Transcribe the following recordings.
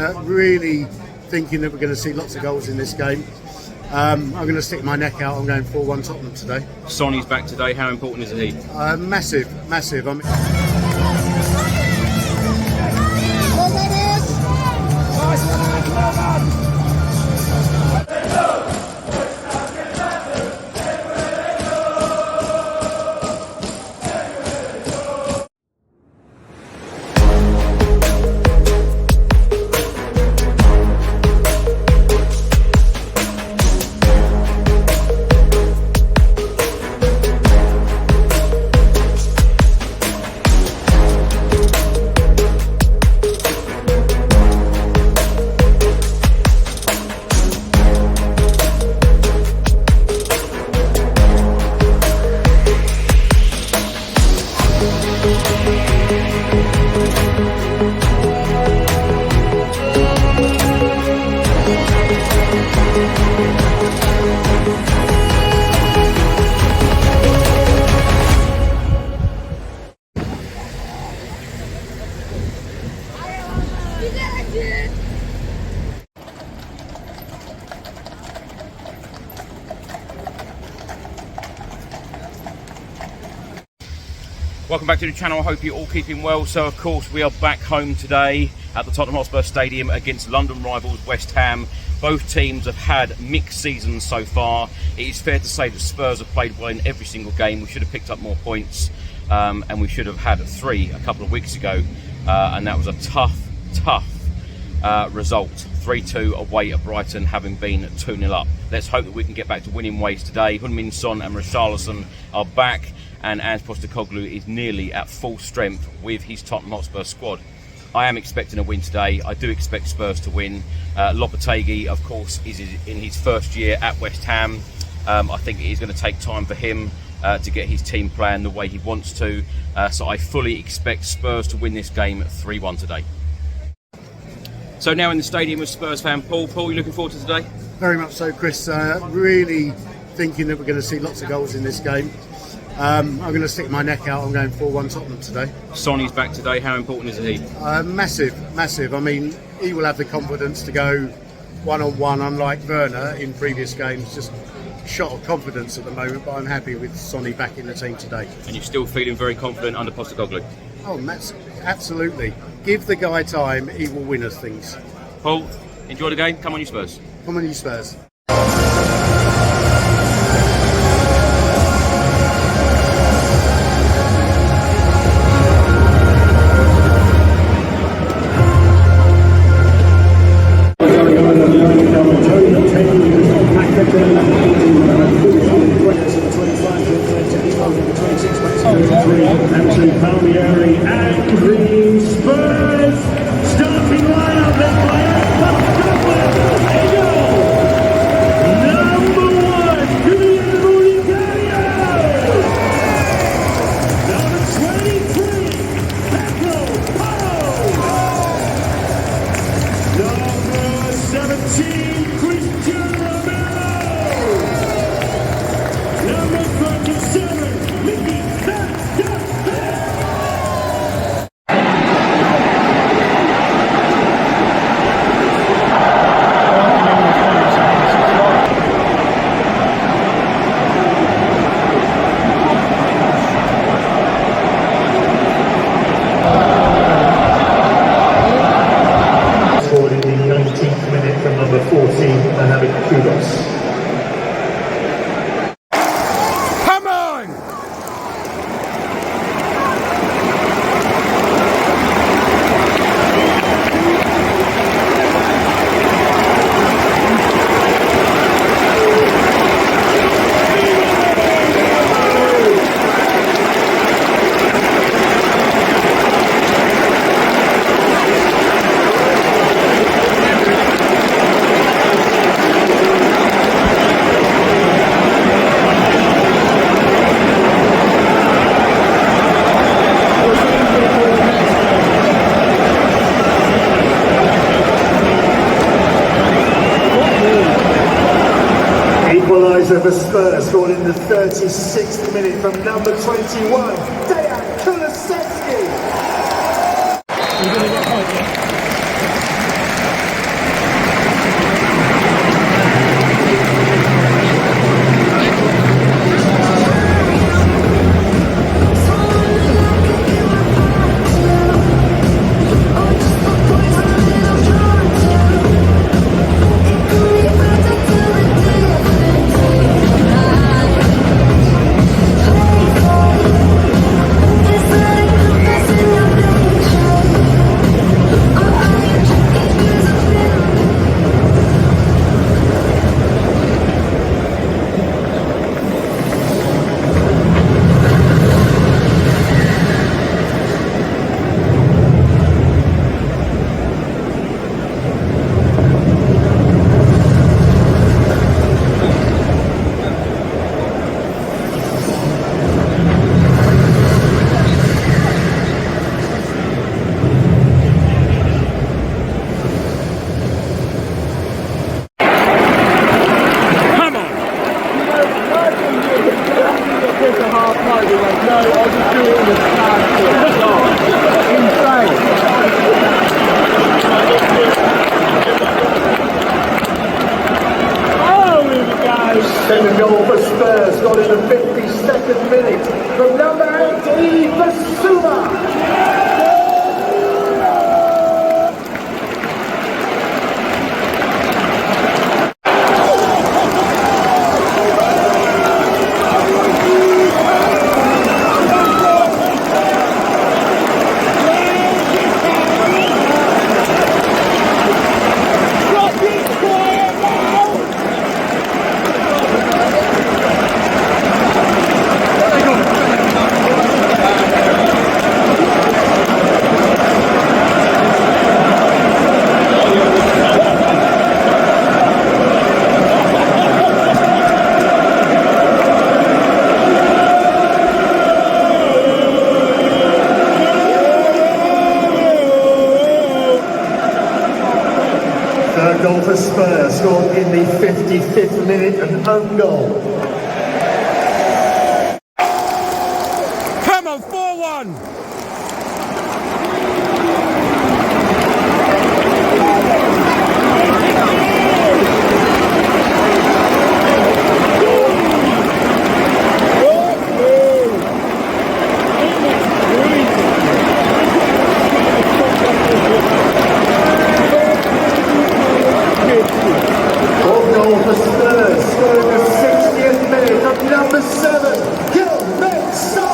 Really thinking that we're going to see lots of goals in this game. I'm going to stick my neck out. I'm going 4-1 Tottenham today. Sonny's back today. How important is he? Massive. I mean, welcome back to the channel. I hope you're all keeping well. So of course we are back home today at the Tottenham Hotspur Stadium against London rivals West Ham. Both teams have had mixed seasons so far. It is fair to say that Spurs have played well in every single game. We should have picked up more points, and we should have had 3 a couple of weeks ago, and that was a tough result. 3-2 away at Brighton, having been 2-0 up. Let's hope that we can get back to winning ways today. Heung-Min Son and Richarlison are back, and Ange Postecoglou is nearly at full strength with his Tottenham Hotspur squad. I am expecting a win today. I do expect Spurs to win. Lopetegui, of course, is in his first year at West Ham. I think it is going to take time for him to get his team playing the way he wants to. So I fully expect Spurs to win this game 3-1 today. So now in the stadium with Spurs fan Paul. Paul, you looking forward to today? very much so, Chris. Really thinking that we're going to see lots of goals in this game. I'm going to stick my neck out. I'm going 4-1 Tottenham today. Sonny's back today. How important is he? Massive. I mean, he will have the confidence to go one-on-one, unlike Werner in previous games. Just shot of confidence at the moment, but I'm happy with Sonny back in the team today. And you're still feeling very confident under Postecoglou? Oh, absolutely. Give the guy time, he will win us things. Paul, enjoy the game. Come on, you Spurs. Come on, you Spurs. And green Spurs starting lineup led by number 1, number 23, number 17, Christian Romero, number 37, Mickey. From number 14, Kulusevski. Come on! Equaliser for Spurs, scored in the 36th minute from number 21, Kulusevski. goal for Spurs, scored in the 55th minute, an own goal. Come on, 4-1. Goal for Spurs, scored in the 60th minute from number 7, Heung-Min Son.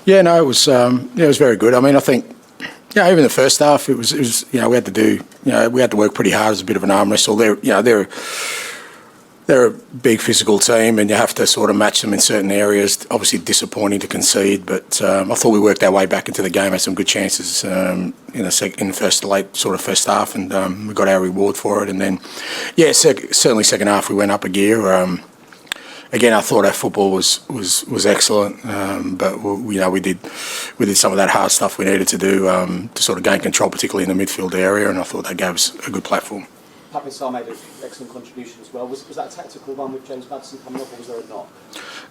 Yeah, no, it was very good. I mean, I think, even the first half, it was we had to work pretty hard as a bit of an arm wrestle. They're a big physical team, and you have to sort of match them in certain areas. Obviously, disappointing to concede, but I thought we worked our way back into the game, had some good chances in the first half, and we got our reward for it. And then, certainly second half we went up a gear. Again, I thought our football was excellent, but we did some of that hard stuff we needed to do to sort of gain control, particularly in the midfield area, and I thought that gave us a good platform. Pape Sarr made an excellent contribution as well. Was that a tactical one with James Maddison coming up, or was there a not?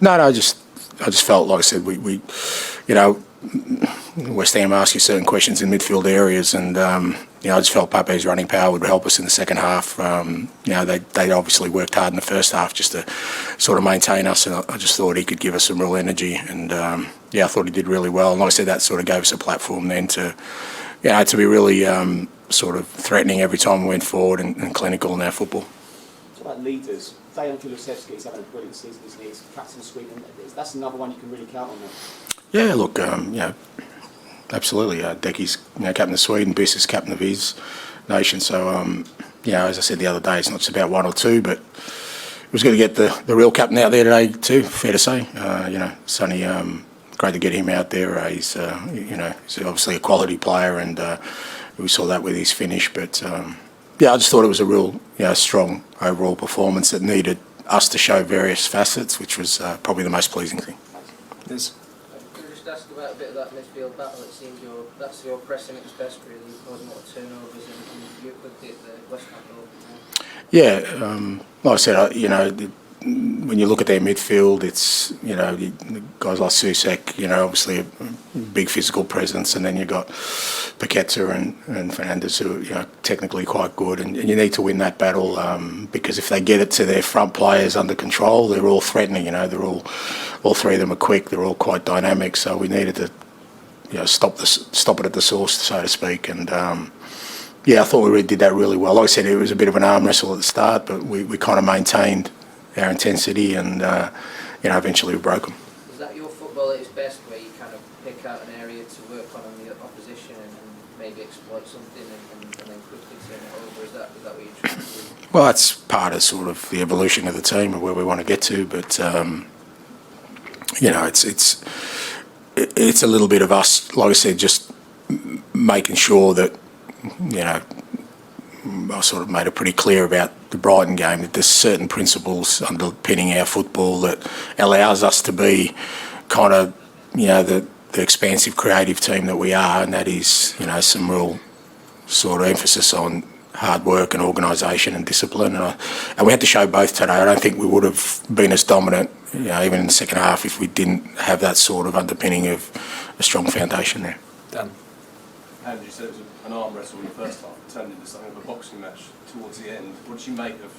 No, I just felt, like I said, we West Ham asked you certain questions in midfield areas, and I just felt Pape's running power would help us in the second half. They obviously worked hard in the first half just to sort of maintain us, and I just thought he could give us some real energy, and I thought he did really well. And like I said, that sort of gave us a platform then to be really sort of threatening every time we went forward and clinical in our football. What about leaders? Kulusevski is having a brilliant season, isn't he? He's captain of Sweden. That's another one you can really count on now. Yeah, look, absolutely. Decky's captain of Sweden, Biss is captain of his nation. So, as I said the other day, it's not just about one or two, but it was good to get the real captain out there today too, fair to say. Sonny, great to get him out there. He's obviously a quality player, and we saw that with his finish. But, I just thought it was a real strong overall performance that needed us to show various facets, which was probably the most pleasing thing. Yes. Can I just ask about a bit of that midfield battle? It seems that's your pressing at its best, really. Causing a lot of turnovers, and you quickly at the West Ham goal. Yeah, like I said, when you look at their midfield, it's guys like Susek, obviously a big physical presence, and then you've got Paqueta and Fernandez, who are technically quite good, and you need to win that battle because if they get it to their front players under control, they're all threatening. They're all three of them are quick. They're all quite dynamic. So we needed to stop it at the source, so to speak, and. I thought we really did that really well. Like I said, it was a bit of an arm wrestle at the start, but we kind of maintained our intensity, and eventually we broke them. Is that your football at its best, where you kind of pick out an area to work on the opposition and maybe exploit something and then quickly turn it over? Is that what you're trying to do? Well, that's part of sort of the evolution of the team and where we want to get to, but it's a little bit of us, like I said, just making sure that. I sort of made it pretty clear about the Brighton game that there's certain principles underpinning our football that allows us to be kind of, the expansive creative team that we are, and that is, some real sort of emphasis on hard work and organisation and discipline. And we had to show both today. I don't think we would have been as dominant, even in the second half, if we didn't have that sort of underpinning of a strong foundation there. Dan. And you said it was an arm wrestle in the first half. It turned into something of a boxing match towards the end. What did you make of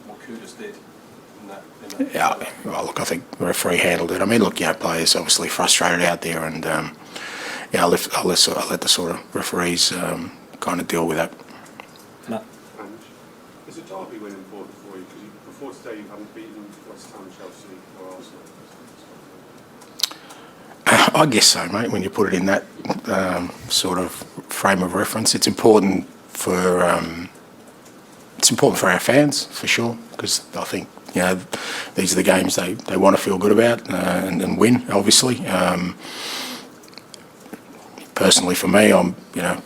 what Kudus did in that? Yeah, well, look, I think the referee handled it. I mean, look, players obviously frustrated out there, and I'll let the sort of referees kind of deal with that. No. Is a derby win important for you? Because before today you haven't beaten West Ham, Chelsea or Arsenal. I guess so, mate. When you put it in that sort of frame of reference, it's important for our fans for sure, because I think these are the games they want to feel good about and win. Obviously, personally for me,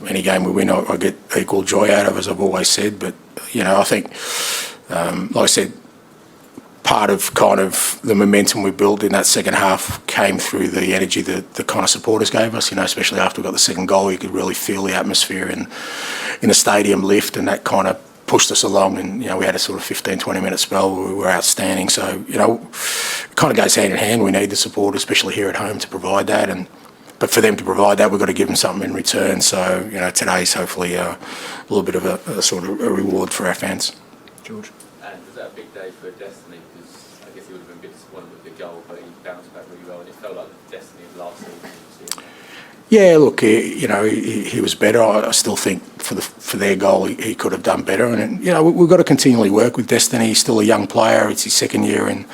any game we win, I get equal joy out of, as I've always said. But I think, like I said, part of kind of the momentum we built in that second half came through the energy that the kind of supporters gave us, especially after we got the second goal. You could really feel the atmosphere in the stadium lift, and that kind of pushed us along. And, we had a sort of 15-20 minute spell where we were outstanding. So, it kind of goes hand in hand. We need the support, especially here at home, to provide that. But for them to provide that, we've got to give them something in return. So, today's hopefully a little bit of a sort of a reward for our fans. George. And was that a big day for Destiny? Because I guess he would have been a bit disappointed with the goal, but he bounced back really well, and it felt like the Destiny of last season. Yeah, look, he was better. I still think for their goal he could have done better. And we've got to continually work with Destiny. He's still a young player. It's his second year in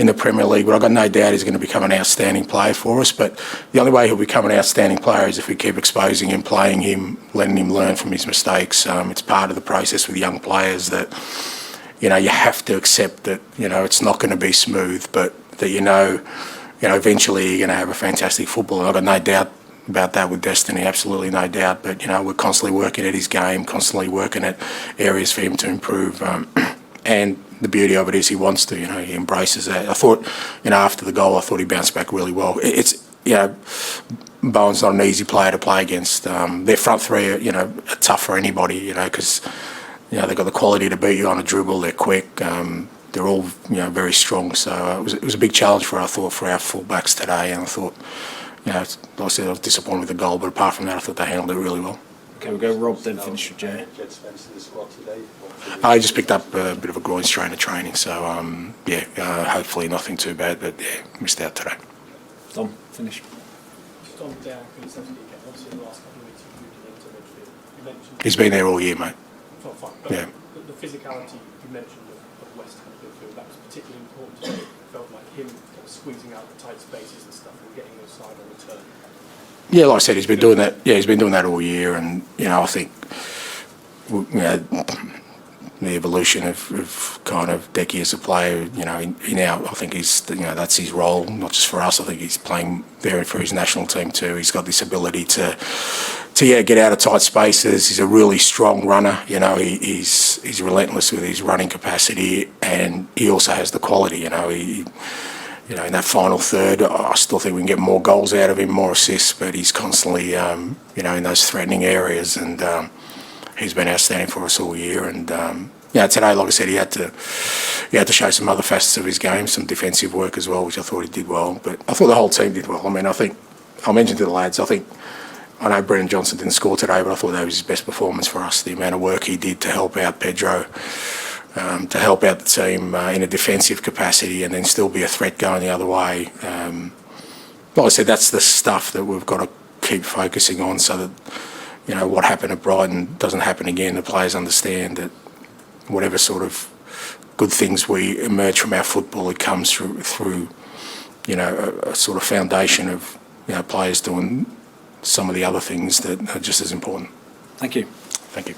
the Premier League, but I've got no doubt he's going to become an outstanding player for us. But the only way he'll become an outstanding player is if we keep exposing him, playing him, letting him learn from his mistakes. It's part of the process with young players that you have to accept that it's not going to be smooth, but that eventually you're going to have a fantastic footballer. I've got no doubt about that with Destiny, absolutely no doubt. But we're constantly working at his game, constantly working at areas for him to improve. And the beauty of it is he wants to. He embraces that. I thought, after the goal, I thought he bounced back really well. It's Bowen's not an easy player to play against. Their front three are tough for anybody. Because they've got the quality to beat you on a dribble. They're quick. They're all very strong. So it was a big challenge for our fullbacks today. And I thought. Like I said, I was disappointed with the goal, but apart from that, I thought they handled it really well. Okay, we'll go Rob, then finish with Jay. I just picked up a bit of a groin strain at training, so hopefully nothing too bad, but missed out today. Dom, finish. Just on down Kulusevski again, obviously in the last couple of weeks you've moved into midfield. You mentioned... He's been there all year, mate. Fine, yeah. The physicality you mentioned of West Ham midfield, that was particularly important to me. It felt like him kind of squeezing out the tight spaces and stuff and getting your side on the turn. Yeah, like I said, he's been doing that. Yeah, he's been doing that all year, and I think the evolution of kind of Decky as a player. He now, I think he's that's his role, not just for us. I think he's playing there for his national team too. He's got this ability to get out of tight spaces. He's a really strong runner. He's relentless with his running capacity, and he also has the quality. In that final third, I still think we can get more goals out of him, more assists, but he's constantly, in those threatening areas, and he's been outstanding for us all year. And today, like I said, he had to show some other facets of his game, some defensive work as well, which I thought he did well. But I thought the whole team did well. I mean, I mentioned to the lads, I know Brendan Johnson didn't score today, but I thought that was his best performance for us. The amount of work he did to help out Pedro. To help out the team in a defensive capacity and then still be a threat going the other way. Like I said, that's the stuff that we've got to keep focusing on so that, what happened at Brighton doesn't happen again. The players understand that whatever sort of good things we emerge from our football, it comes through a sort of foundation of, players doing some of the other things that are just as important. Thank you. Thank you.